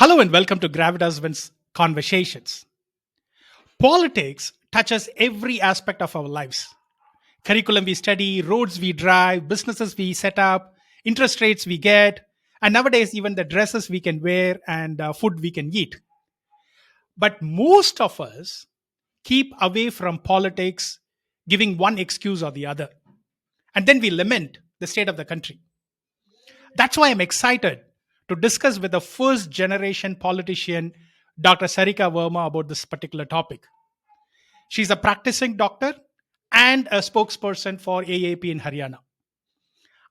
Hello and welcome to Gravitas Conversations. Politics touches every aspect of our lives. Curriculum we study, roads we drive, businesses we set up, interest rates we get, and nowadays even the dresses we can wear and food we can eat. But most of us keep away from politics, giving one excuse or the other. And then we lament the state of the country. That's why I'm excited to discuss with the first generation politician, Dr. Sarika Verma, about this particular topic. She's a practicing doctor and a spokesperson for AAP in Haryana.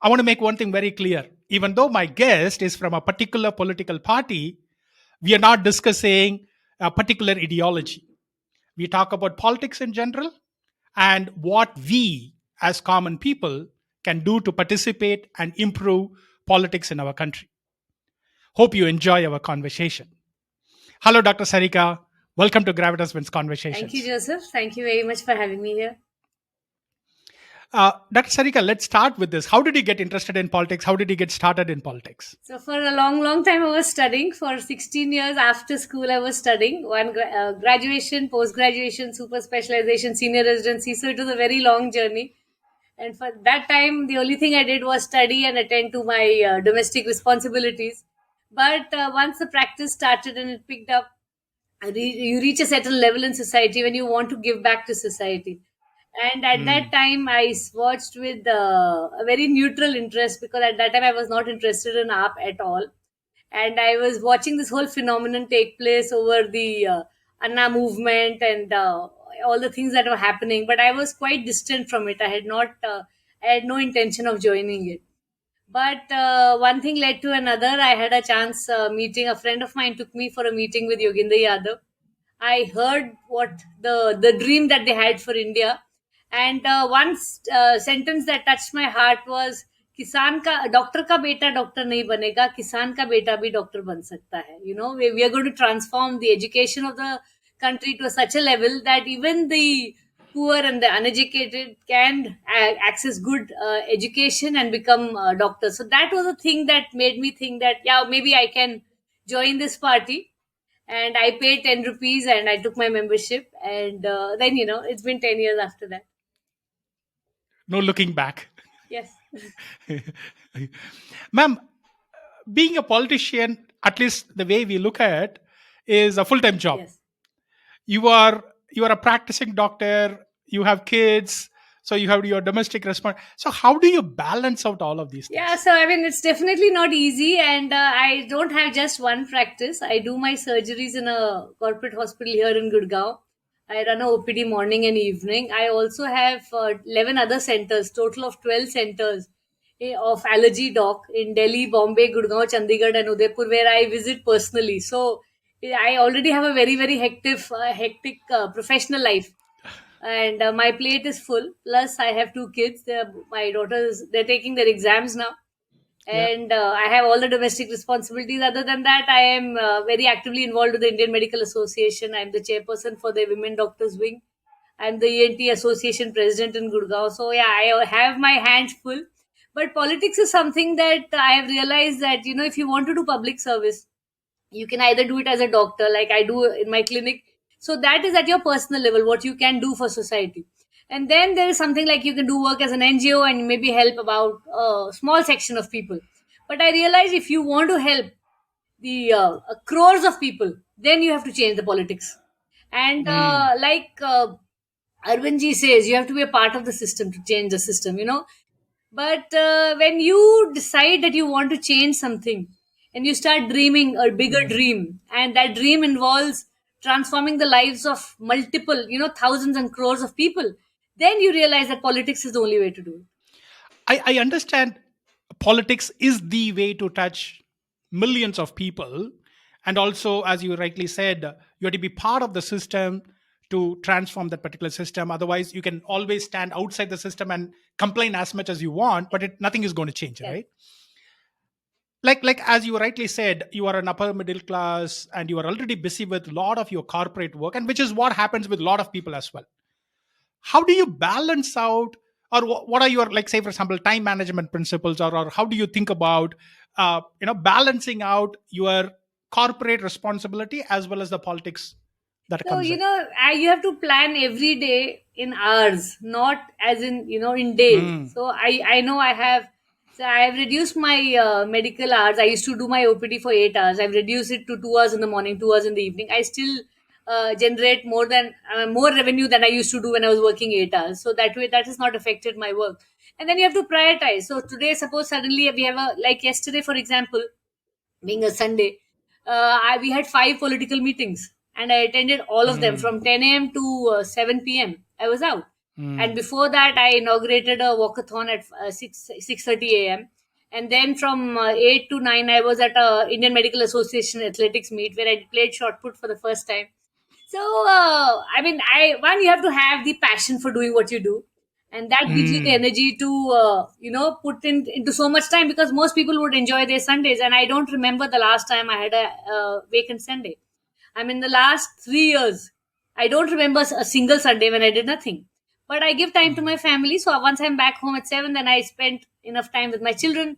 I want to make one thing very clear. Even though my guest is from a particular political party, we are not discussing a particular ideology. We talk about politics in general and what we, as common people, can do to participate and improve politics in our country. Hope you enjoy our conversation. Hello, Dr. Sarika. Welcome to Gravitas Wins Thank you, Conversations. Joseph. Thank you very much for having me here. Dr. Sarika, let's start with this. How did you get interested in politics? How did you get started in politics? So, for a long, long time, I was studying. For 16 years after school, I was studying graduation, post graduation, super specialization, senior residency. So, it was a very long journey. And for that time, the only thing I did was study and attend to my domestic responsibilities. But once the practice started and it picked up, you reach a certain level in society when you want to give back to society. And at that Hmm. time, watched with a very neutral interest, because at that time I was not interested in art at all. And I was watching this whole phenomenon take place over the Anna movement and all the things that were happening. But I was quite distant from it. I had no intention of joining it. But one thing led to another. I had a chance meeting. A friend of mine took me for a meeting with Yoginder Yadav. I heard what the dream that they had for India, and one sentence that touched my heart was, "किसान का doctor का बेटा doctor नहीं बनेगा, किसान का बेटा भी डॉक्टर बन सकता है." We are going to transform the education of the country to such a level that even the poor and the uneducated can access good education and become doctors. So that was a thing that made me think that, yeah, maybe I can join this party. And I paid 10 rupees and I took my membership. And then, it's been 10 years after that. No looking back. Yes. Ma'am, being a politician, at least the way we look at it, is a full time job. Yes. You are a practicing doctor, you have kids, so you have your domestic response. So, how do you balance out all of these Yeah, things? so I mean, it's definitely not easy, and I don't have just one practice. I do my surgeries in a corporate hospital here in Gurgaon. I run a OPD morning and evening. I also have 11 other centers, total of 12 centers of allergy doc in Delhi, Bombay, Gurgaon, Chandigarh, and Udaipur, where I visit personally. So I already have a very, very hectic professional life, and my plate is full. Plus I have two kids. My daughters, they're taking their exams now, Yeah. and I have all the domestic responsibilities. Other than that, I am very actively involved with the Indian Medical Association. I'm the chairperson for the Women Doctors Wing. I'm the ENT Association president in Gurgaon. So yeah, I have my hands full. But politics is something that I have realized that, if you want to do public service, you can either do it as a doctor, like I do in my clinic. So that is at your personal level, what you can do for society. And then there is something like you can do work as an NGO and maybe help about a small section of people. But I realize if you want to help the crores of people, then you have to change the politics. And Hmm. Arvind ji says, you have to be a part of the system to change the system. But when you decide that you want to change something and you start dreaming a bigger Hmm. dream, and that dream involves transforming the lives of multiple, thousands and crores of people, then you realize that politics is the only way to do it. I understand politics is the way to touch millions of people. And also, as you rightly said, you have to be part of the system to transform that particular system. Otherwise, you can always stand outside the system and complain as much as you want, but nothing is going to change, Yes. right? Like as you rightly said, you are an upper middle class and you are already busy with a lot of your corporate work, and which is what happens with a lot of people as well. How do you balance out, or what are your, like, say for example, time management principles, or how do you think about balancing out your corporate responsibility as well as the politics that So, comes in. you have to plan every day in hours, not as in, in days. Hmm. So, I know I have reduced my medical hours. I used to do my OPD for 8 hours. I've reduced it to 2 hours in the morning, 2 hours in the evening. I still generate more revenue than I used to do when I was working 8 hours. So that way, that has not affected my work. And then you have to prioritize. So today, suppose suddenly we have like yesterday, for example, being a Sunday, we had five political meetings, and I attended all of them Hmm. from 10 a.m. to 7 p.m. I was out, and Hmm. before that, I inaugurated a walkathon at 6:30 a.m. And then from 8 to 9, I was at a Indian Medical Association athletics meet where I played shot put for the first time. So, I mean, you have to have the passion for doing what you do, and that gives you the Hmm. energy to, put into so much time, because most people would enjoy their Sundays, and I don't remember the last time I had a vacant Sunday. I mean, the last 3 years, I don't remember a single Sunday when I did nothing. But I give time to my family. So once I'm back home at 7, then I spend enough time with my children.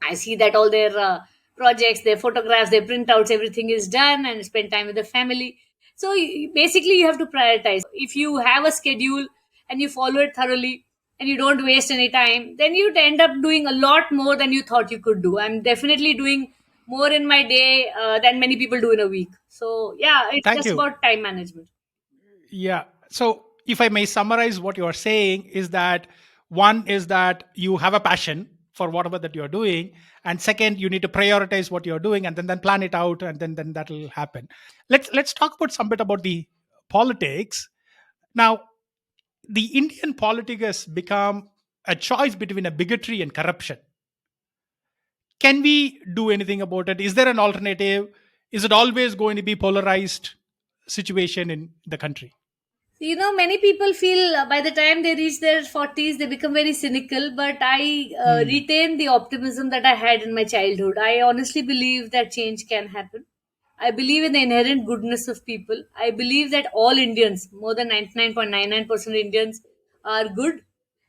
I see that all their projects, their photographs, their printouts, everything is done, and spend time with the family. So basically, you have to prioritize. If you have a schedule and you follow it thoroughly and you don't waste any time, then you'd end up doing a lot more than you thought you could do. I'm definitely doing more in my day than many people do in a week. So yeah, it's Thank just you. about time management. Yeah. So, if I may summarize what you are saying, is that one is that you have a passion for whatever that you're doing, and second, you need to prioritize what you're doing, and then plan it out, and then that will happen. Let's talk about some bit about the politics now. The Indian politics has become a choice between a bigotry and corruption. Can we do anything about it? Is there an alternative? Is it always going to be polarized situation in the country? Many people feel by the time they reach their 40s, they become very cynical, but I Hmm. retain the optimism that I had in my childhood. I honestly believe that change can happen. I believe in the inherent goodness of people. I believe that all Indians, more than 99.99% Indians, are good,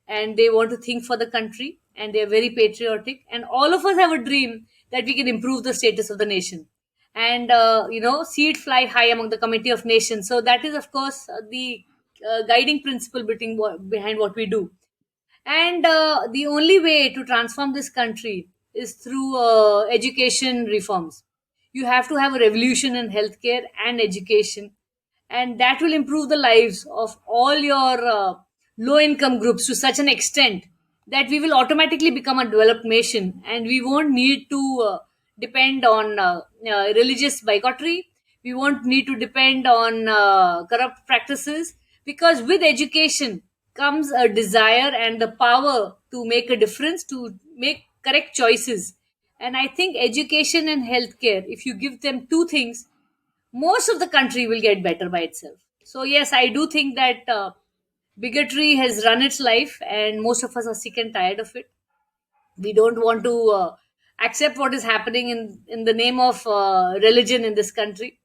and they want to think for the country, and they are very patriotic. And all of us have a dream that we can improve the status of the nation and see it fly high among the committee of nations. So that is, of course, the guiding principle behind what we do. And the only way to transform this country is through education reforms. You have to have a revolution in healthcare and education, and that will improve the lives of all your low income groups to such an extent that we will automatically become a developed nation, and we won't need to depend on religious bigotry. We won't need to depend on corrupt practices, because with education comes a desire and the power to make a difference, to make correct choices. And I think education and healthcare, if you give them two things, most of the country will get better by itself. So yes, I do think that bigotry has run its life, and most of us are sick and tired of it. We don't want to accept what is happening in the name of religion in this country.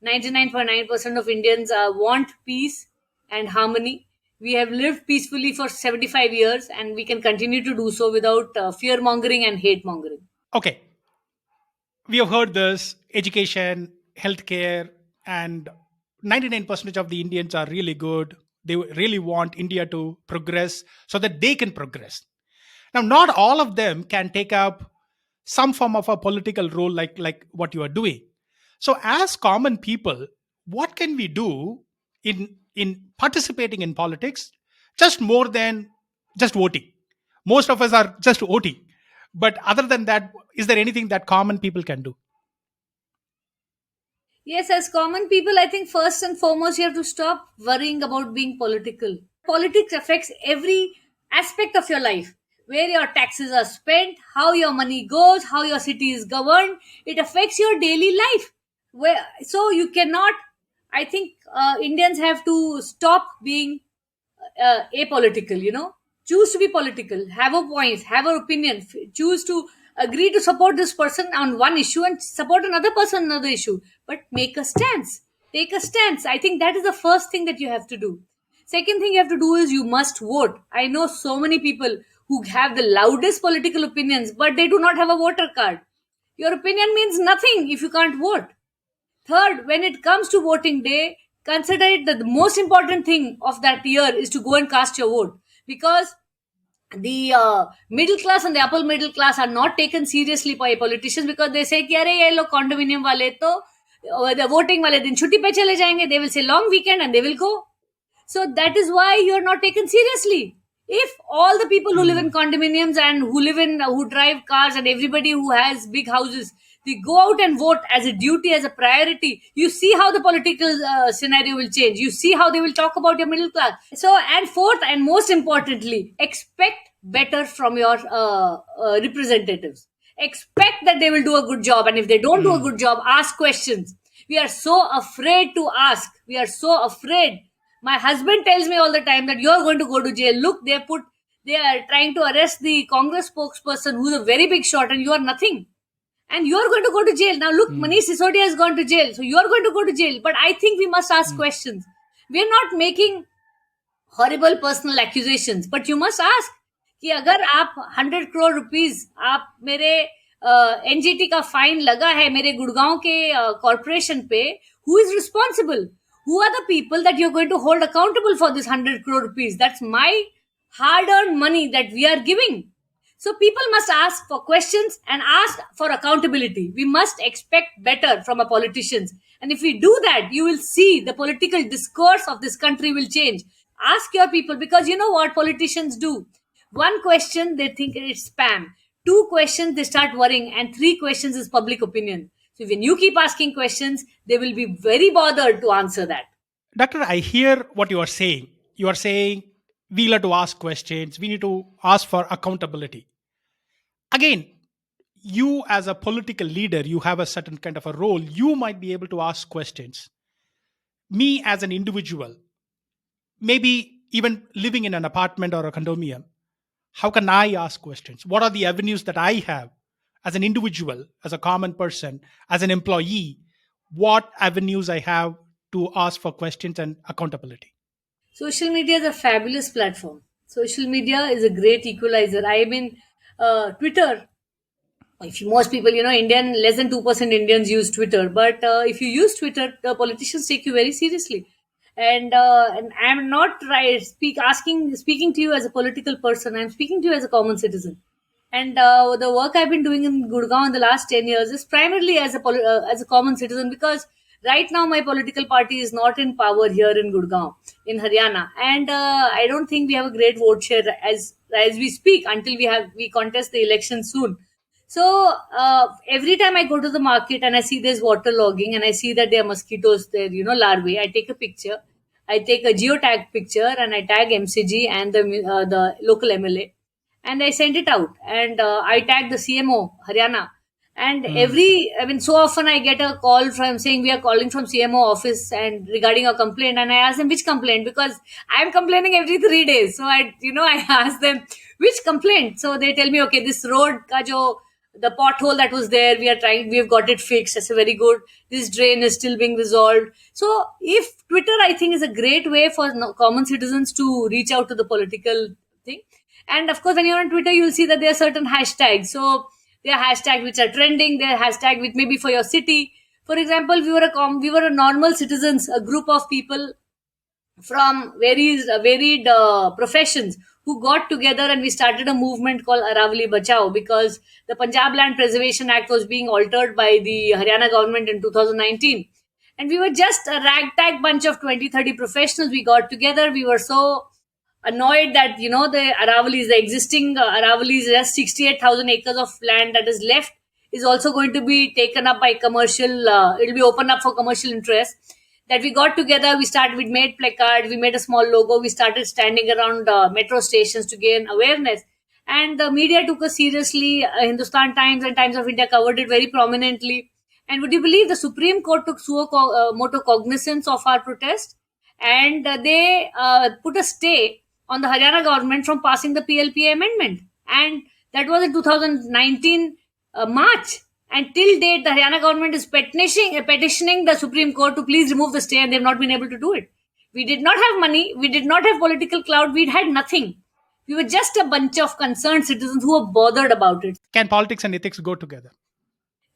99.9% of Indians want peace and harmony. We have lived peacefully for 75 years, and we can continue to do so without fear mongering and hate mongering. Okay, we have heard this education, healthcare, and 99% of the Indians are really good. They really want India to progress so that they can progress. Now, not all of them can take up some form of a political role like what you are doing. So, as common people, what can we do in participating in politics? Just more than just voting. Most of us are just voting. But other than that, is there anything that common people can do? Yes, as common people, I think first and foremost, you have to stop worrying about being political. Politics affects every aspect of your life: where your taxes are spent, how your money goes, how your city is governed. It affects your daily life. So you cannot, I think Indians have to stop being apolitical. Choose to be political, have a point, have an opinion, choose to agree to support this person on one issue and support another person on another issue, but make a stance, take a stance. I think that is the first thing that you have to do. Second thing you have to do is you must vote. I know so many people who have the loudest political opinions, but they do not have a voter card. Your opinion means nothing if you can't vote. Third, when it comes to voting day, consider it that the most important thing of that year is to go and cast your vote, because the middle class and the upper middle class are not taken seriously by politicians, because they say कि अरे ये लोग condominium वाले तो the voting वाले दिन छुट्टी पे चले जाएंगे, they will say long weekend and they will go. So that is why you're not taken seriously. If all the people who live in condominiums and who drive cars and everybody who has big houses, they go out and vote as a duty, as a priority, you see how the political scenario will change. You see how they will talk about your middle class. So, and fourth and most importantly, expect better from your representatives. Expect that they will do a good job, and if they don't do a good job, ask questions. We are so afraid to ask. We are so afraid. My husband tells me all the time that you're going to go to jail. Look, they are trying to arrest the Congress spokesperson who's a very big shot, and you are nothing. And you're going to go to jail. Now look, Manish Sisodia has gone to jail. So you're going to go to jail. But I think we must ask questions. We're not making horrible personal accusations, but you must ask कि अगर आप 100 crore rupees आप मेरे NGT का fine लगा है मेरे गुड़गांव के कॉर्पोरेशन पे, who is responsible? Who are the people that you are going to hold accountable for this 100 crore rupees? That's my hard earned money that we are giving. So people must ask for questions and ask for accountability. We must expect better from our politicians. And if we do that, you will see the political discourse of this country will change. Ask your people, because you know what politicians do? One question, they think it's spam. Two questions, they start worrying. And three questions is public opinion. So when you keep asking questions, they will be very bothered to answer that. Doctor, I hear what you are saying. You are saying we need to ask questions, we need to ask for accountability. Again, you as a political leader, you have a certain kind of a role. You might be able to ask questions. Me as an individual, maybe even living in an apartment or a condominium, how can I ask questions? What are the avenues that I have as an individual, as a common person, as an employee? What avenues I have to ask for questions and accountability? Social media is a fabulous platform. Social media is a great equalizer. I mean, Twitter. If most people, Indian, less than 2% Indians use Twitter. But if you use Twitter, the politicians take you very seriously. And I'm not speaking to you as a political person. I'm speaking to you as a common citizen. And the work I've been doing in Gurgaon in the last 10 years is primarily as a common citizen, because right now my political party is not in power here in Gurgaon, in Haryana, and I don't think we have a great vote share as we speak, until we contest the election soon. So every time I go to the market and I see there's water logging and I see that there are mosquitoes there, larvae, I take a picture. I take a geotag picture and I tag MCG and the local MLA, and I send it out. And I tag the CMO Haryana. And so often I get a call from saying we are calling from CMO office and regarding a complaint, and I ask them which complaint, because I am complaining every 3 days. So I ask them which complaint. So they tell me, okay, this road ka jo the pothole that was there, we have got it fixed. That's a very good. This drain is still being resolved. So if Twitter, I think, is a great way for common citizens to reach out to the political thing. And of course, when you're on Twitter, you'll see that there are certain hashtags. So there are hashtags which are trending. There are hashtags which maybe for your city. For example, we were a normal citizens, a group of people from varied professions who got together, and we started a movement called Aravali Bachao, because the Punjab Land Preservation Act was being altered by the Haryana government in 2019. And we were just a ragtag bunch of 20-30 professionals. We got together. We were so annoyed that the Aravalis, the existing Aravalis, just 68,000 acres of land that is left is also going to be taken up by commercial. It will be opened up for commercial interest. That we got together, we made placards, we made a small logo, we started standing around metro stations to gain awareness. And the media took us seriously. Hindustan Times and Times of India covered it very prominently. And would you believe the Supreme Court took moto cognizance of our protest, and they put a stay on the Haryana government from passing the PLPA amendment. And that was in 2019 March. And till date, the Haryana government is petitioning the Supreme Court to please remove the stay, and they've not been able to do it. We did not have money. We did not have political clout. We had nothing. We were just a bunch of concerned citizens who were bothered about it. Can politics and ethics go together?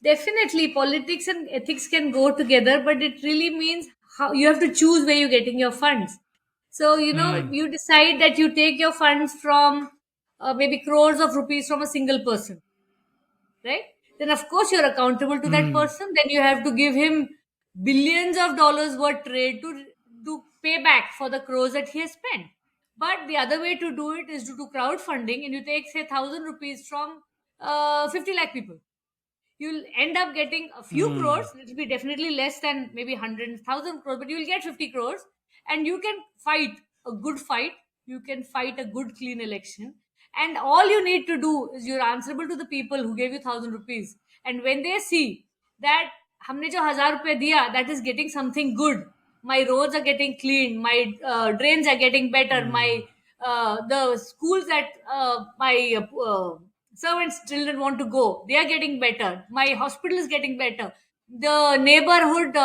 Definitely, politics and ethics can go together, but it really means how you have to choose where you're getting your funds. So, Hmm. you decide that you take your funds from maybe crores of rupees from a single person, right? Then, of course, you're accountable to that Hmm. person. Then you have to give him billions of dollars worth trade to pay back for the crores that he has spent. But the other way to do it is to do crowdfunding, and you take, say, 1,000 rupees from 50 lakh people. You'll end up getting a few Hmm. crores. It'll be definitely less than maybe 100,000 crores, but you'll get 50 crores, and you can fight a good fight. You can fight a good, clean election. And all you need to do is you're answerable to the people who gave you 1,000 rupees. And when they see that हमने जो 1,000 रुपए दिया, that is getting something good. My roads are getting cleaned. My drains are getting better. My Hmm. the schools that my servants' children want to go, they are getting better. My hospital is getting better. The neighborhood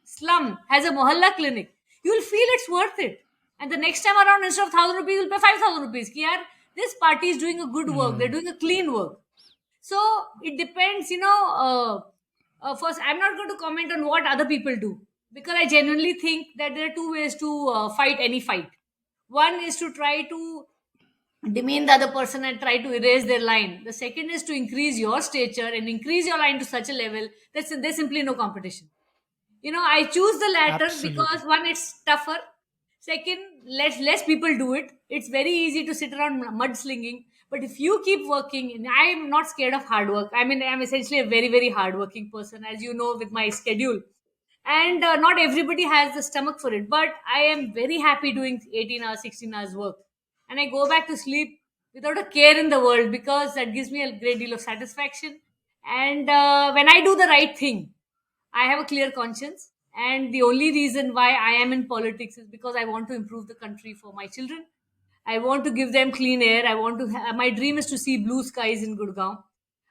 slum has a mohalla clinic. You'll feel it's worth it. And the next time around, instead of 1,000 rupees, you'll pay 5,000 rupees. Ki yaar, this party is doing a good work. They're Hmm. doing a clean work. So it depends, first, I'm not going to comment on what other people do, because I genuinely think that there are two ways to fight any fight. One is to try to demean the other person and try to erase their line. The second is to increase your stature and increase your line to such a level that there's simply no competition. I choose the latter because, Absolutely. one, it's tougher. Second, less people do it. It's very easy to sit around mudslinging. But if you keep working, and I'm not scared of hard work. I mean, I'm essentially a very, very hardworking person, as you know, with my schedule. And not everybody has the stomach for it. But I am very happy doing 18 hours, 16 hours work. And I go back to sleep without a care in the world, because that gives me a great deal of satisfaction. And when I do the right thing, I have a clear conscience, and the only reason why I am in politics is because I want to improve the country for my children. I want to give them clean air. I want to. My dream is to see blue skies in Gurgaon.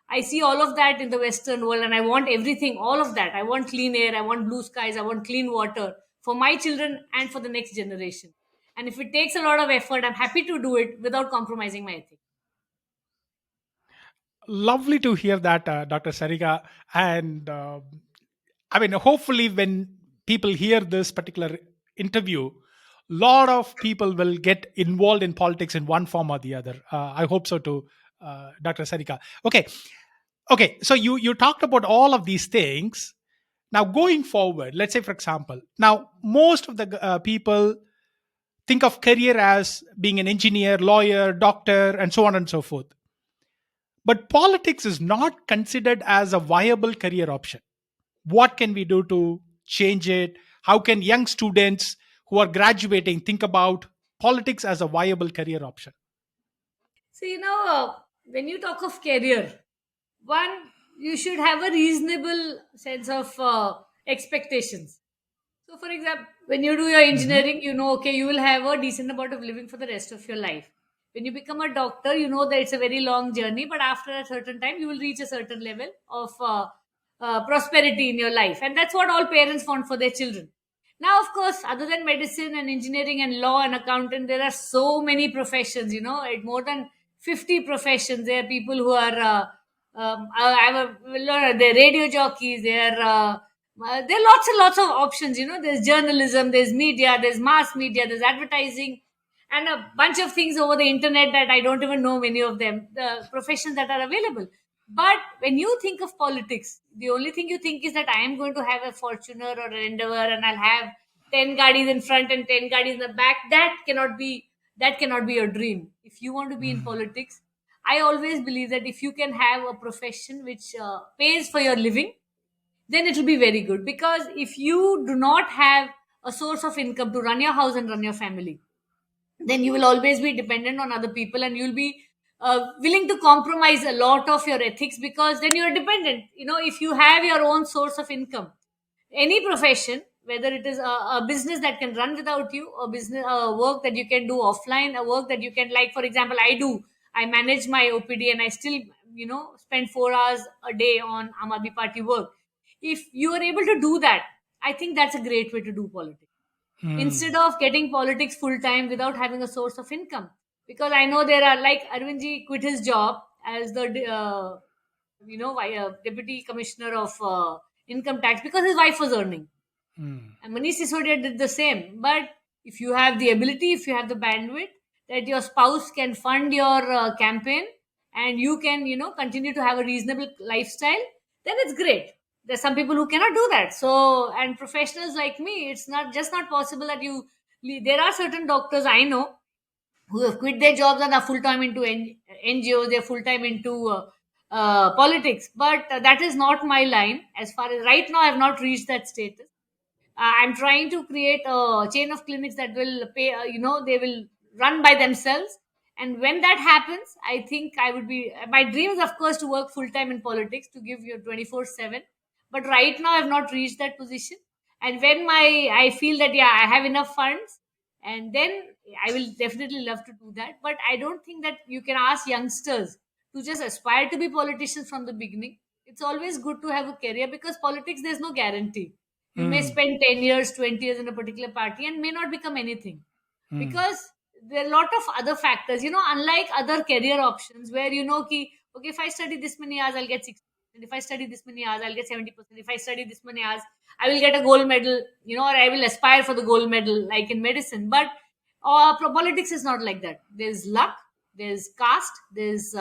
I see all of that in the Western world, and I want everything, all of that. I want clean air. I want blue skies. I want clean water for my children and for the next generation. And if it takes a lot of effort, I'm happy to do it without compromising my ethics. Lovely to hear that, Dr. Sarika. And I mean, hopefully, when people hear this particular interview, lot of people will get involved in politics in one form or the other. I hope so too, Dr. Sarika. Okay, okay. So you talked about all of these things. Now, going forward, let's say, for example, now most of the people think of career as being an engineer, lawyer, doctor, and so on and so forth. But politics is not considered as a viable career option. What can we do to change it? How can young students who are graduating think about politics as a viable career option? So, when you talk of career, one, you should have a reasonable sense of expectations. So, for example, when you do your Hmm. engineering, okay, you will have a decent amount of living for the rest of your life. When you become a doctor, you know that it's a very long journey, but after a certain time, you will reach a certain level of prosperity in your life. And that's what all parents want for their children. Now, of course, other than medicine and engineering and law and accountant, there are so many professions, more than 50 professions. There are people who are, they're radio jockeys, there are lots and lots of options. There's journalism, there's media, there's mass media, there's advertising, and a bunch of things over the internet that I don't even know many of them, the professions that are available. But when you think of politics, the only thing you think is that I am going to have a Fortuner or an Endeavor, and I'll have 10 gadis in front and 10 gadis in the back. That cannot be your dream. If you want to be in politics, I always believe that if you can have a profession which pays for your living, then it will be very good. Because if you do not have a source of income to run your house and run your family, then you will always be dependent on other people, and you'll be willing to compromise a lot of your ethics, because then you're dependent. If you have your own source of income, any profession, whether it is a business that can run without you, a business, a work that you can do offline, a work that you can, like, for example, I manage my OPD, and I still spend 4 hours a day on Aam Aadmi Party work. If you are able to do that, I think that's a great way to do politics, Hmm. instead of getting politics full time without having a source of income. Because I know there are, like, Arvindji quit his job as the deputy commissioner of income tax, because his wife was earning. Mm. And Manish Sisodia did the same. But if you have the ability, if you have the bandwidth, that your spouse can fund your campaign, and you can, continue to have a reasonable lifestyle, then it's great. There's some people who cannot do that. So, and professionals like me, it's not possible that there are certain doctors I know who have quit their jobs and are full time into NGOs, they're full time into politics. But that is not my line. As far as right now, I have not reached that status. I'm trying to create a chain of clinics that will pay, they will run by themselves. And when that happens, I think I would be, my dream is, of course, to work full time in politics, to give you 24/7. But right now, I've not reached that position. And when I feel that, yeah, I have enough funds, and then I will definitely love to do that. But I don't think that you can ask youngsters to just aspire to be politicians from the beginning. It's always good to have a career, because politics, there's no guarantee. You may Mm. spend 10 years, 20 years in a particular party and may not become anything, Mm. because there are a lot of other factors, unlike other career options where, okay, if I study this many hours, I'll get 60%. If I study this many hours, I'll get 70%. If I study this many hours, I will get a gold medal, or I will aspire for the gold medal, like in medicine. But politics is not like that. There's luck, there's caste, there's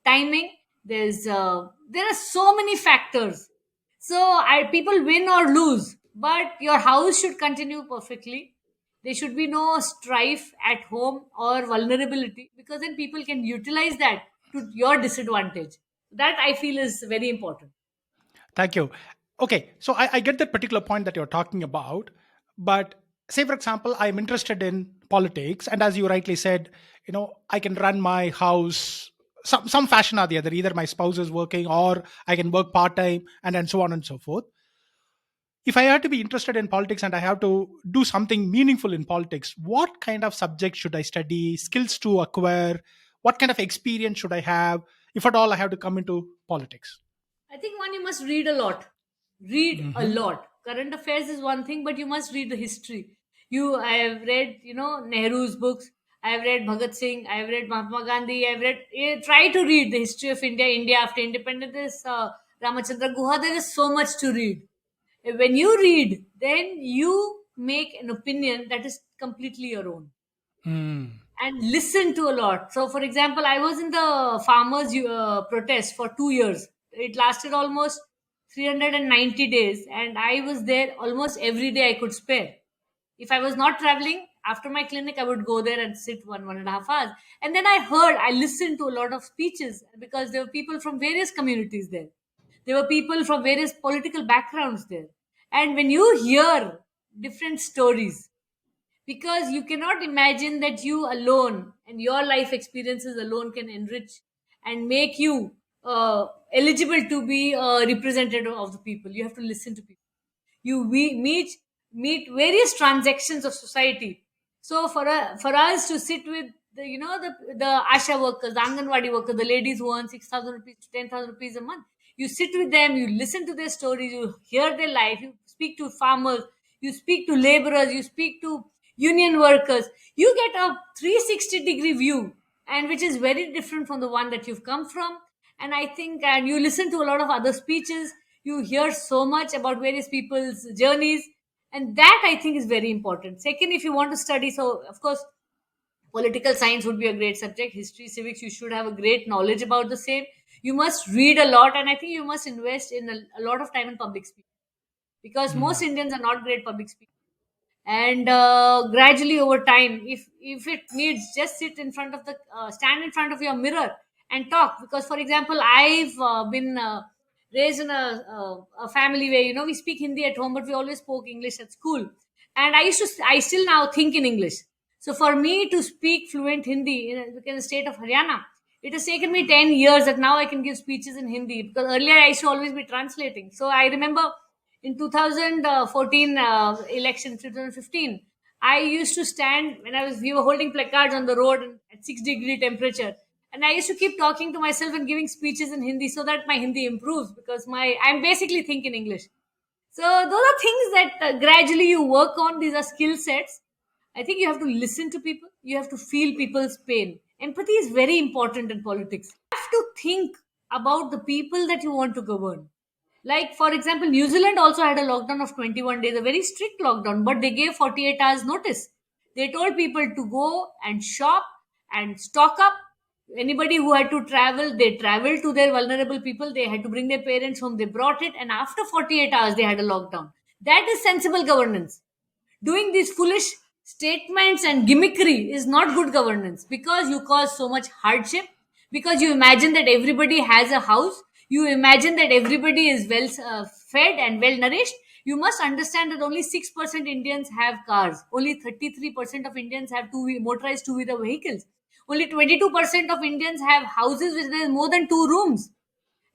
timing, there are so many factors. So people win or lose, but your house should continue perfectly. There should be no strife at home or vulnerability, because then people can utilize that to your disadvantage. That I feel is very important. Thank you. Okay, so I get that particular point that you're talking about, but say, for example, I'm interested in politics, and as you rightly said, I can run my house some fashion or the other. Either my spouse is working, or I can work part time, and then so on and so forth. If I have to be interested in politics and I have to do something meaningful in politics, what kind of subject should I study? Skills to acquire? What kind of experience should I have, if at all I have to come into politics? I think one, you must read a lot. Read a Hmm. lot. Current affairs is one thing, but you must read the history. I have read, Nehru's books. I have read Bhagat Singh. I have read Mahatma Gandhi. I have read. Try to read the history of India. India after independence. Ramachandra Guha. There is so much to read. When you read, then you make an opinion that is completely your own, Mm. and listen to a lot. So, for example, I was in the farmers' protest for 2 years. It lasted almost 390 days, and I was there almost every day I could spare. If I was not traveling after my clinic, I would go there and sit 1.5 hours. And then I listened to a lot of speeches, because there were people from various communities there. There were people from various political backgrounds there. And when you hear different stories, because you cannot imagine that you alone and your life experiences alone can enrich and make you eligible to be a representative of the people. You have to listen to people. You meet various transactions of society. So for us to sit with the asha workers, the anganwadi workers, the ladies who earn 6,000 rupees to 10,000 rupees a month, you sit with them, you listen to their stories, you hear their life, you speak to farmers, you speak to laborers, you speak to union workers. You get a 360-degree view, and which is very different from the one that you've come from. And I think, and you listen to a lot of other speeches, you hear so much about various people's journeys, and that I think is very important. Second, if you want to study, so of course political science would be a great subject. History, civics, you should have a great knowledge about the same. You must read a lot, and I think you must invest in a lot of time in public speaking, because most Mm. Indians are not great public speakers. And gradually over time, if it needs, just sit in front of the stand in front of your mirror and talk. Because, for example, I've been raised in a family where, we speak Hindi at home, but we always spoke English at school. And I still now think in English. So for me to speak fluent Hindi in the state of Haryana, it has taken me 10 years that now I can give speeches in Hindi, because earlier I used to always be translating. So I remember in 2014 election, 2015, I used to stand when we were holding placards on the road at 6-degree temperature. And I used to keep talking to myself and giving speeches in Hindi, so that my Hindi improves, because I'm basically thinking English. So those are things that gradually you work on. These are skill sets. I think you have to listen to people. You have to feel people's pain. Empathy is very important in politics. You have to think about the people that you want to govern. Like, for example, New Zealand also had a lockdown of 21 days, a very strict lockdown, but they gave 48 hours notice. They told people to go and shop and stock up. Anybody who had to travel, they traveled to their vulnerable people. They had to bring their parents home. They brought it, and after 48 hours, they had a lockdown. That is sensible governance. Doing these foolish statements and gimmickry is not good governance, because you cause so much hardship, because you imagine that everybody has a house, you imagine that everybody is well fed and well nourished. You must understand that only 6% Indians have cars, only 33% of Indians have motorized two-wheeler vehicles, only 22% of Indians have houses with more than two rooms.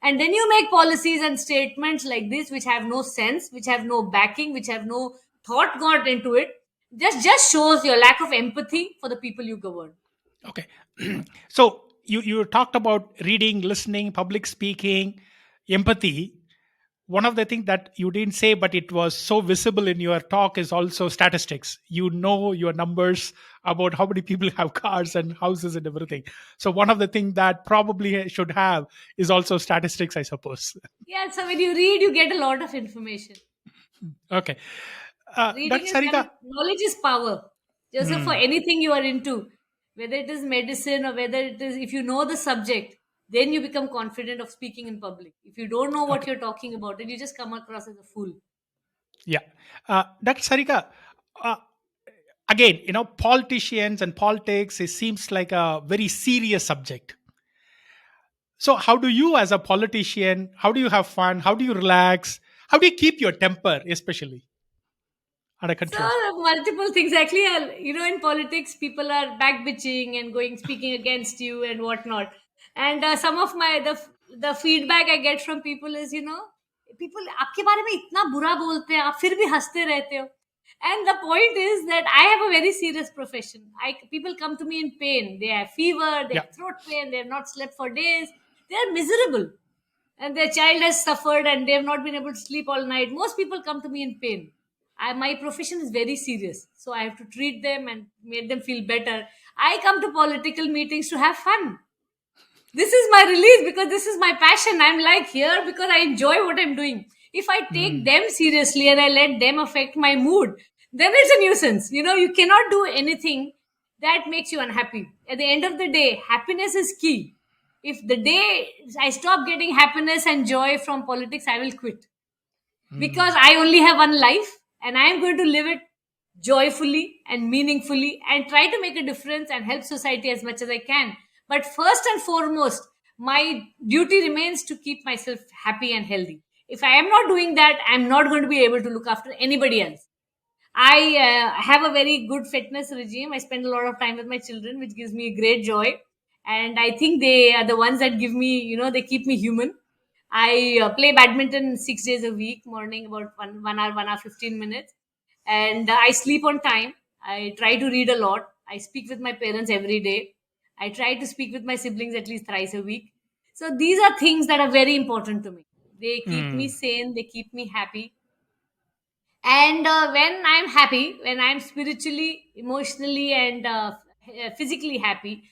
And then you make policies and statements like this, which have no sense, which have no backing, which have no thought got into it. Just shows your lack of empathy for the people you govern. Okay. So you talked about reading, listening, public speaking, empathy. One of the things that you didn't say, but it was so visible in your talk, is also statistics. You know your numbers about how many people have cars and houses and everything. So one of the things that probably should have is also statistics, I suppose. Yeah, so when you read, you get a lot of information. Okay. Reading Dr. is Sarika. knowledge is power. Just for Hmm. anything you are into, whether it is medicine or whether it is, if you know the subject, then you become confident of speaking in public. If you don't know what Okay. you're talking about, then you just come across as a fool. Yeah. Dr. Sarika, uh, again, politicians and politics, it seems like a very serious subject. So how do you, as a politician, how do you have fun? How do you relax? How do you keep your temper, especially under So control? multiple things. Actually, in politics, people are back bitching and going speaking against you and whatnot. And some of the feedback I get from people is, people आपके बारे में इतना बुरा बोलते हैं, आप फिर भी हंसते रहते हो. And the point is that I have a very serious profession. People come to me in pain. They have fever, they Yeah. have throat pain, they have not slept for days. They are miserable, and their child has suffered and they have not been able to sleep all night. Most people come to me in pain. My profession is very serious, so I have to treat them and make them feel better. I come to political meetings to have fun. This is my release, because this is my passion. I'm like here because I enjoy what I'm doing. If I take Mm, them seriously and I let them affect my mood, then it's a nuisance. You cannot do anything that makes you unhappy. At the end of the day, happiness is key. If the day I stop getting happiness and joy from politics, I will quit, because mm, I only have one life and I am going to live it joyfully and meaningfully and try to make a difference and help society as much as I can. But first and foremost, my duty remains to keep myself happy and healthy. If I am not doing that, I'm not going to be able to look after anybody else. I have a very good fitness regime. I spend a lot of time with my children, which gives me great joy. And I think they are the ones that give me, they keep me human. I play badminton 6 days a week, morning about 1 hour, 15 minutes. And I sleep on time. I try to read a lot. I speak with my parents every day. I try to speak with my siblings at least thrice a week. So these are things that are very important to me. They keep me mm, sane, they keep me happy. And when I'm happy, when I'm spiritually, emotionally, and physically happy,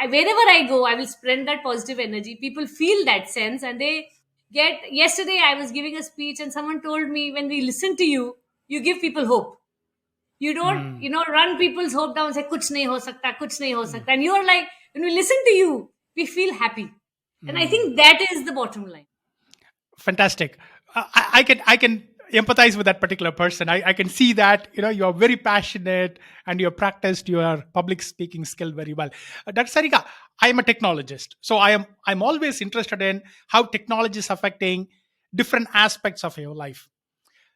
wherever I go, I will spread that positive energy. People feel that sense, and they get. Yesterday, I was giving a speech, and someone told me, when we listen to you, you give people hope. You don't, mm, run people's hope down, say kuch nahi ho sakta, kuch nahi ho mm, sakta. And you're like, when we listen to you, we feel happy. And I mm. think that is the bottom line. Fantastic. I can empathize with that particular person. I can see that you are very passionate and you have practiced your public speaking skill very well. Dr. Sarika, I am a technologist, so I'm always interested in how technology is affecting different aspects of your life.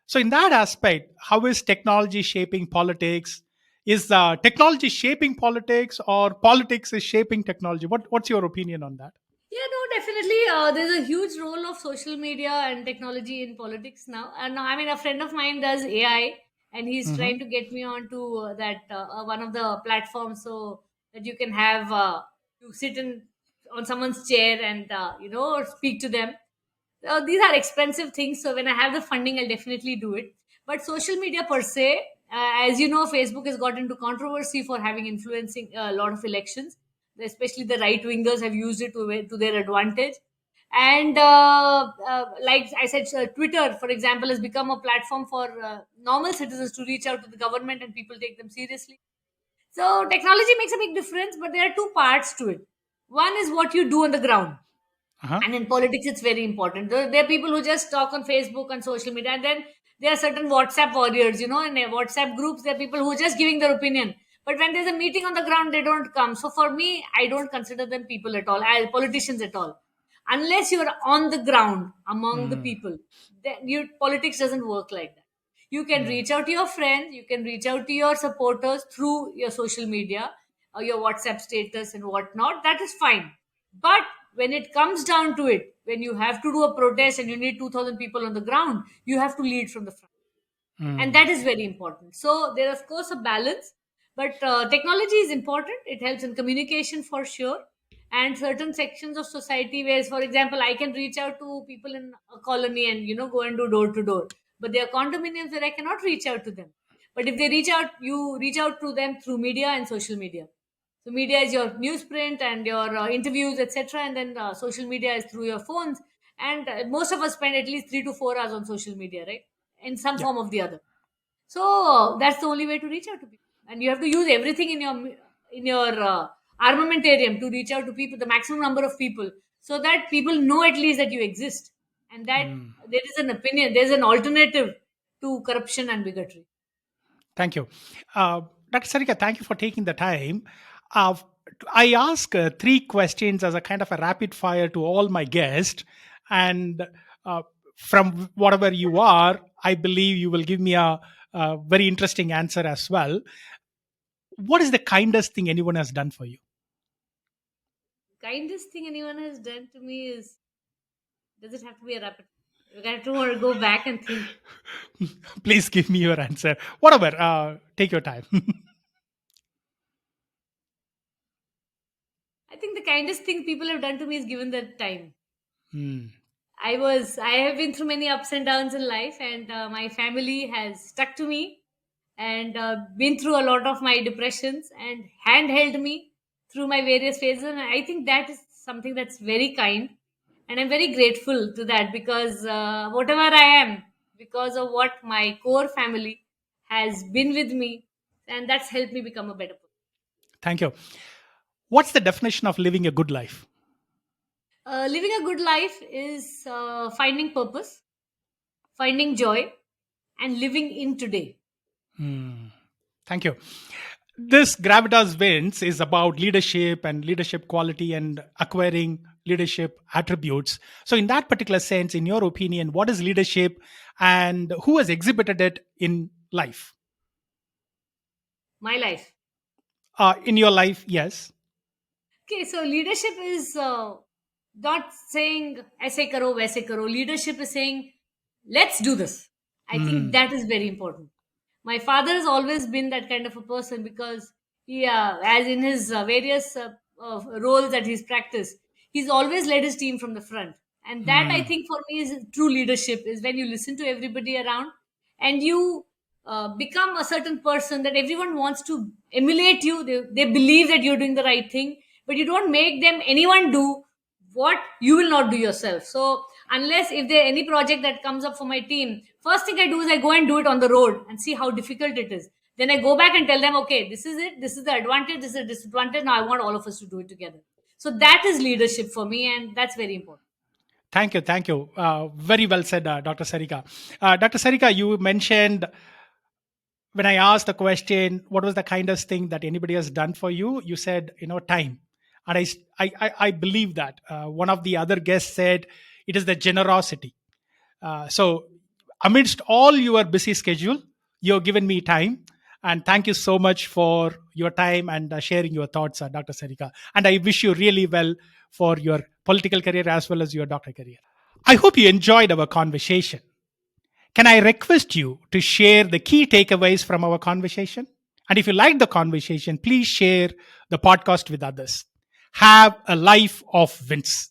So in that aspect, how is technology shaping politics? Is technology shaping politics, or politics is shaping technology? What's your opinion on that? Yeah, no, definitely. There's a huge role of social media and technology in politics now. And now, I mean, a friend of mine does AI, and he's Hmm. trying to get me onto that one of the platforms, so that you can have you sit in on someone's chair and speak to them. These are expensive things, so when I have the funding, I'll definitely do it. But social media per se, as you know, Facebook has got into controversy for having influencing a lot of elections. Especially the right wingers have used it to their advantage. And like I said, Twitter, for example, has become a platform for normal citizens to reach out to the government, and people take them seriously. So technology makes a big difference, but there are two parts to it. One is what you do on the ground, Uh-huh. and in politics it's very important. There are people who just talk on Facebook and social media, and then there are certain WhatsApp warriors, in WhatsApp groups. There are people who are just giving their opinion, but when there's a meeting on the ground, they don't come. So for me, I don't consider them people at all, as politicians at all, unless you're on the ground among the Mm, people. Then politics doesn't work like that. You can mm, reach out to your friends, you can reach out to your supporters through your social media or your WhatsApp status and whatnot. That is fine. But when it comes down to it, when you have to do a protest and you need 2,000 people on the ground, you have to lead from the front. And mm, that is very important. So there is, of course, a balance, but technology is important. It helps in communication for sure. And certain sections of society where, for example, I can reach out to people in a colony and go and do door to door, but there are condominiums where I cannot reach out to them. But if they reach out, you reach out to them through media and social media. So media is your newsprint and your interviews, etc., and then social media is through your phones. And most of us spend at least 3 to 4 hours on social media, right, in some yeah. form of the other. So that's the only way to reach out to people, and you have to use everything in your armamentarium to reach out to people, the maximum number of people, so that people know at least that you exist, and that Mm. there is an opinion, there's an alternative to corruption and bigotry. Thank you. Uh, Dr. Sarika, thank you for taking the time. Uh, I ask three questions as a kind of a rapid fire to all my guests. And uh, from whatever you are, I believe you will give me a very interesting answer as well. What is the kindest thing anyone has done for you? Kindest thing anyone has done to me is, does it have to be a rapid? You got to go back and think. Please give me your answer. Whatever, take your time. I think the kindest thing people have done to me is given their time. Hmm. I have been through many ups and downs in life, and my family has stuck to me and been through a lot of my depressions and handheld me through my various phases. And I think that is something that's very kind. And I'm very grateful to that, because whatever I am, because of what my core family has been with me, and that's helped me become a better person. Thank you. What's the definition of living a good life? Living a good life is finding purpose, finding joy, and living in today. Hmm. Thank you. This Gravitas Wins is about leadership and leadership quality and acquiring leadership attributes. So, in that particular sense, in your opinion, what is leadership and who has exhibited it in life? My life. In your life, yes. Okay, so leadership is not saying aise karo, waise karo. Leadership is saying, let's do this. I think Hmm. that is very important. My father has always been that kind of a person, because as in his various roles that he's practiced, he's always led his team from the front. And that, I Hmm. think, for me is true leadership, is when you listen to everybody around and you become a certain person that everyone wants to emulate you. They believe that you're doing the right thing, but you don't make them anyone do what you will not do yourself. So unless if there any project that comes up for my team, first thing I do is I go and do it on the road and see how difficult it is. Then I go back and tell them, okay, this is it, this is the advantage, this is the disadvantage, now I want all of us to do it together. So that is leadership for me, and that's very important. Thank you. Thank you. Very well said, Dr. Sarika. Dr. Sarika, you mentioned when I asked the question, what was the kindest thing that anybody has done for you? You said, time. And I believe that. One of the other guests said, it is the generosity. So, amidst all your busy schedule, you've given me time. And thank you so much for your time and sharing your thoughts, Dr. Sarika. And I wish you really well for your political career as well as your doctor career. I hope you enjoyed our conversation. Can I request you to share the key takeaways from our conversation? And if you like the conversation, please share the podcast with others. Have a life of wins.